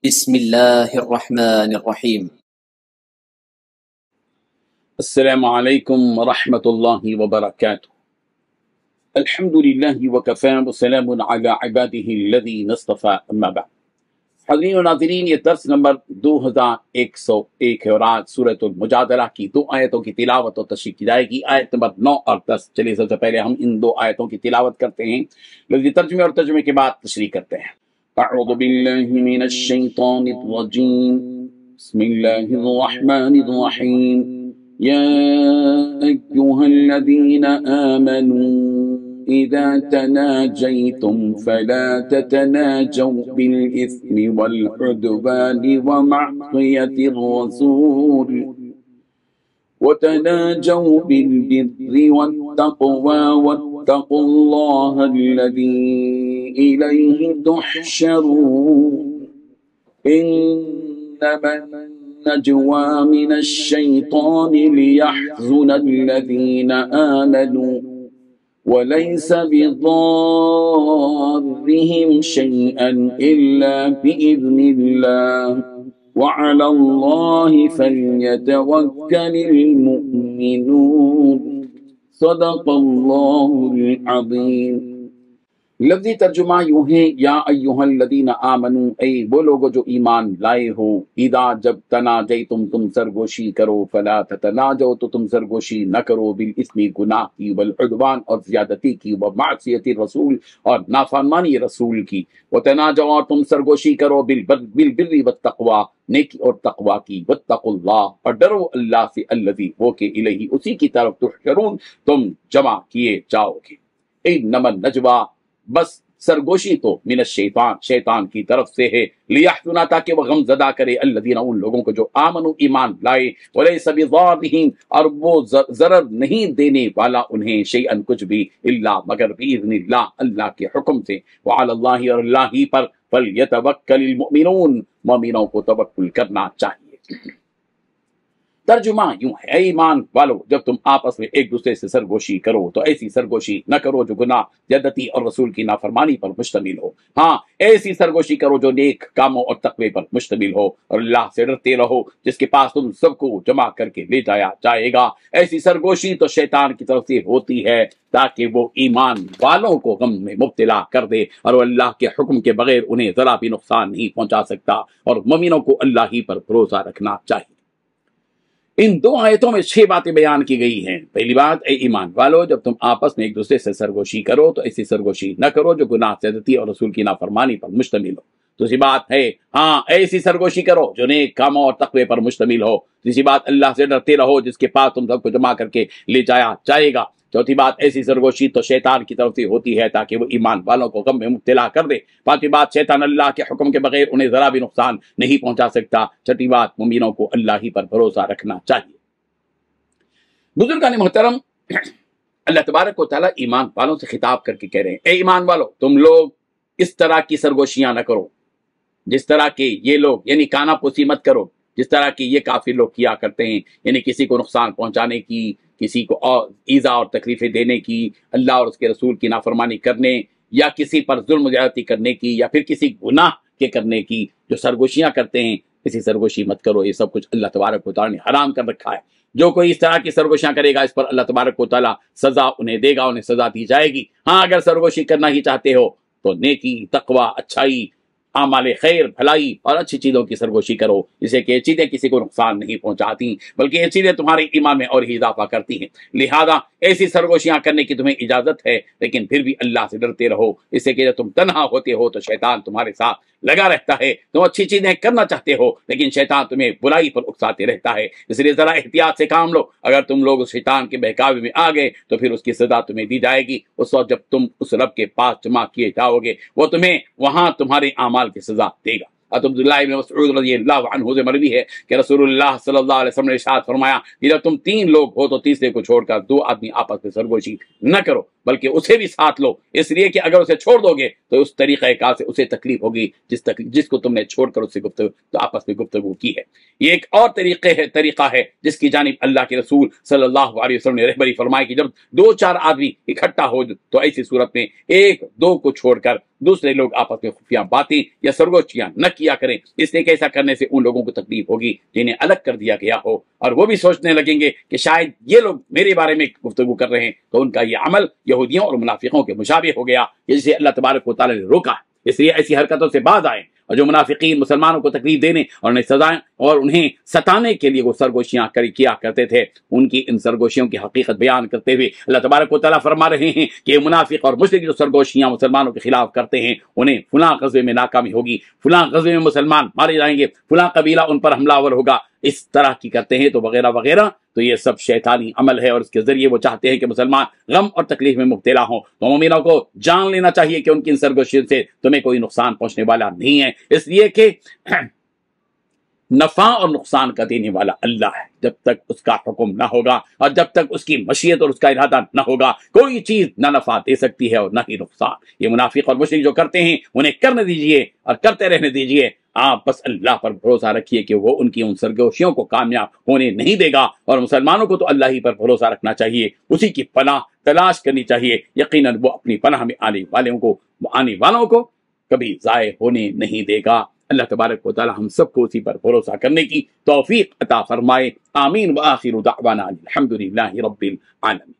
بسم الله الرحمن الرحيم. السلام عليكم ورحمة الله وبركاته. الحمد لله وكفى وسلام على عباده الذين اصطفى اما بعد. حاضرین و ناظرین، یہ درس نمبر 2101 ہے اور آج سورۃ المجادلہ کی 2 آیتوں کی تلاوت اور تشریح کی جائے گی، آیت نمبر 9 اور 10۔ چلیے سب سے پہلے ہم ان 2 آیتوں کی تلاوت کرتے ہیں، لفظی ترجمے اور ترجمے کے بعد تشریح کرتے ہیں۔ اعوذ باللہ من الشیطان الرجیم، بسم اللہ الرحمن الرحیم۔ یا ایہا الذین آمنوا إذا تناجيتم فلا تتناجوا بالإثم والعدوان ومعصية الرسول وتناجوا بالبر والتقوى واتقوا الله الذي إليه تحشرون إنما النجوى من الشيطان ليحزن الذين آمنوا وَلَيْسَ بِضَارِّهِمْ شَيْئًا إِلَّا بِإِذْنِ اللَّهِ وَعَلَى اللَّهِ فَلْيَتَوَكَّلِ الْمُؤْمِنُونَ۔ صدق اللہ العظیم۔ لفظی ترجمہ یوں ہے، یا ایہا الذین آمنوا، اے وہ لوگ جو ایمان لائے ہو، اذا جب تناجیتم تم سرگوشی کرو، فلا تتناجو تو تم سرگوشی نہ کرو، بالاسم گناہ کی، والعدوان اور زیادتی کی، ومعصیت الرسول اور نافرمانی رسول کی، وتناجو اور تم سرگوشی کرو، بالبر والتقوی نیکی اور تقوی کی، واتقوا اللہ اور ڈرو اللہ سے، الذی وہ کہ الیہ اسی کی طرف تحشرون تم جمع کیے جاؤ گے۔ انما النجوى بس سرگوشی تو من الشیطان شیطان کی طرف سے ہے، لیحزن تاکہ وہ غم زدہ کرے، الذین ان لوگوں کو جو آمنوا ایمان لائے، ولیس بضارہم اور وہ ضرر نہیں دینے والا انہیں، شیئن کچھ بھی، الا مگر باذن اللہ اللہ کے حکم سے، وعلی اللہ اور اللہ ہی پر، فلیتوکل المؤمنون مومنوں کو توکل کرنا چاہیے۔ ترجمہ یوں ہے، اے ایمان والو جب تم آپس میں ایک دوسرے سے سرگوشی کرو تو ایسی سرگوشی نہ کرو جو گناہ، زیادتی اور رسول کی نافرمانی پر مشتمل ہو، ہاں ایسی سرگوشی کرو جو نیک کاموں اور تقوی پر مشتمل ہو، اور اللہ سے ڈرتے رہو جس کے پاس تم سب کو جمع کر کے لے جایا جائے گا۔ ایسی سرگوشی تو شیطان کی طرف سے ہوتی ہے تاکہ وہ ایمان والوں کو غم میں مبتلا کر دے، اور وہ اللہ کے حکم کے بغیر انہیں ذرا بھی نقصان نہیں پہنچا سکتا، اور مومنوں کو اللہ ہی پر بھروسہ رکھنا چاہیے۔ ان 2 آیتوں میں 6 باتیں بیان کی گئی ہیں۔ پہلی بات، اے ایمان والو جب تم آپس میں ایک دوسرے سے سرگوشی کرو تو ایسی سرگوشی نہ کرو جو گناہ، زیادتی اور رسول کی نافرمانی پر مشتمل ہو۔ دوسری بات ہے، ہاں ایسی سرگوشی کرو جو نیک کاموں اور تقوی پر مشتمل ہو۔ تیسری بات، اللہ سے ڈرتے رہو جس کے پاس تم سب کو جمع کر کے لے جایا جائے گا۔ چوتھی بات، ایسی سرگوشی تو شیطان کی طرف سے ہوتی ہے تاکہ وہ ایمان والوں کو غم میں مبتلا کر دے۔ پانچویں بات، شیطان اللہ کے حکم کے بغیر انہیں ذرا بھی نقصان نہیں پہنچا سکتا۔ چھٹی بات، مومنوں کو اللہ ہی پر بھروسہ رکھنا چاہیے۔ بزرگان محترم، اللہ تبارک و تعالیٰ ایمان والوں سے خطاب کر کے کہہ رہے ہیں، اے ایمان والو تم لوگ اس طرح کی سرگوشیاں نہ کرو جس طرح کے یہ لوگ، یعنی کانا پوسی مت کرو جس طرح کے یہ کافر لوگ کیا کرتے ہیں، یعنی کسی کو نقصان پہنچانے کی، کسی کو ایذا اور تکلیفیں دینے کی، اللہ اور اس کے رسول کی نافرمانی کرنے، یا کسی پر ظلم و زیادتی کرنے کی، یا پھر کسی گناہ کے کرنے کی جو سرگوشیاں کرتے ہیں، ایسی سرگوشی مت کرو۔ یہ سب کچھ اللہ تبارک و تعالیٰ نے حرام کر رکھا ہے۔ جو کوئی اس طرح کی سرگوشیاں کرے گا اس پر اللہ تبارک و تعالیٰ سزا انہیں دے گا، انہیں سزا دی جائے گی۔ ہاں اگر سرگوشی کرنا ہی چاہتے ہو تو نیکی، تقوی، اچھائی، اعمال خیر، بھلائی اور اچھی چیزوں کی سرگوشی کرو، جسے کہ یہ چیزیں کسی کو نقصان نہیں پہنچاتی بلکہ یہ چیزیں تمہارے ایمان میں اور ہی اضافہ کرتی ہیں۔ لہذا ایسی سرگوشیاں کرنے کی تمہیں اجازت ہے، لیکن پھر بھی اللہ سے ڈرتے رہو، اس سے کہ جب تم تنہا ہوتے ہو تو شیطان تمہارے ساتھ لگا رہتا ہے۔ تم اچھی چیزیں کرنا چاہتے ہو لیکن شیطان تمہیں برائی پر اکساتے رہتا ہے، اس لیے ذرا احتیاط سے کام لو۔ اگر تم لوگ اس شیطان کے بہکاوے میں آ گئے تو پھر اس کی سزا تمہیں دی جائے گی۔ اس وقت جب تم اس رب کے پاس جمع کیے جاؤ گے وہ تمہیں وہاں تمہارے اعمال کی سزا دے گا۔ عبداللہ بن مسعود رضی اللہ عنہ سے مروی ہے کہ رسول اللہ صلی اللہ علیہ وسلم نے ارشاد فرمایا کہ جب تم 3 لوگ ہو تو تیسرے کو چھوڑ کر 2 آدمی آپس میں سرگوشی نہ کرو، بلکہ اسے بھی ساتھ لو، اس لیے کہ اگر اسے چھوڑ دو گے تو اس طریقہ کار سے اسے تکلیف ہوگی جس کو تم نے چھوڑ کر اس سے آپس میں گفتگو کی ہے۔ یہ ایک اور طریقہ ہے جس کی جانب اللہ کے رسول صلی اللہ علیہ وسلم نے رہبری فرمائی کہ جب 2-4 آدمی اکٹھا ہو تو ایسی صورت میں 1-2 کو چھوڑ کر دوسرے لوگ آپس میں خفیہ باتیں یا سرگوشیاں نہ کیا کریں، اس لیے کہ ایسا کرنے سے ان لوگوں کو تکلیف ہوگی جنہیں الگ کر دیا گیا ہو، اور وہ بھی سوچنے لگیں گے کہ شاید یہ لوگ میرے بارے میں گفتگو کر رہے ہیں، تو ان کا یہ عمل یہودیوں اور منافقوں کے مشابہ ہو گیا جسے اللہ تبارک و تعالی نے روکا ہے۔ اس لیے ایسی حرکتوں سے باز آئیں، اور جو منافقین مسلمانوں کو تکلیف دینے اور انہیں سزائیں اور انہیں ستانے کے لیے وہ سرگوشیاں کیا کرتے تھے، ان کی ان سرگوشیوں کی حقیقت بیان کرتے ہوئے اللہ تبارک و تعالیٰ فرما رہے ہیں کہ یہ منافق اور مشرک جو سرگوشیاں مسلمانوں کے خلاف کرتے ہیں انہیں فلاں غزوے میں ناکامی ہوگی، فلاں غزوے میں مسلمان مارے جائیں گے، فلاں قبیلہ ان پر حملہ آور ہوگا، اس طرح کی کرتے ہیں تو وغیرہ وغیرہ، تو یہ سب شیطانی عمل ہے، اور اس کے ذریعے وہ چاہتے ہیں کہ مسلمان غم اور تکلیف میں مبتلا ہوں۔ تو مومنوں کو جان لینا چاہیے کہ ان کی ان سرگوشیوں سے تمہیں کوئی نقصان پہنچنے والا نہیں ہے، اس لیے کہ نفع اور نقصان کا دینے والا اللہ ہے۔ جب تک اس کا حکم نہ ہوگا اور جب تک اس کی مشیت اور اس کا ارادہ نہ ہوگا، کوئی چیز نہ نفع دے سکتی ہے اور نہ ہی نقصان۔ یہ منافق اور مشرک جو کرتے ہیں انہیں کرنے دیجئے اور کرتے رہنے دیجئے، آپ بس اللہ پر بھروسہ رکھیے کہ وہ ان کی ان سرگوشیوں کو کامیاب ہونے نہیں دے گا، اور مسلمانوں کو تو اللہ ہی پر بھروسہ رکھنا چاہیے، اسی کی پناہ تلاش کرنی چاہیے۔ یقیناً وہ اپنی پناہ میں آنے والوں کو کبھی ضائع ہونے نہیں دے گا۔ اللہ تبارک و تعالی ہم سب کو اسی پر بھروسہ کرنے کی توفیق عطا فرمائے۔ آمین۔ وآخر دعوانا الحمدللہ رب العالمین۔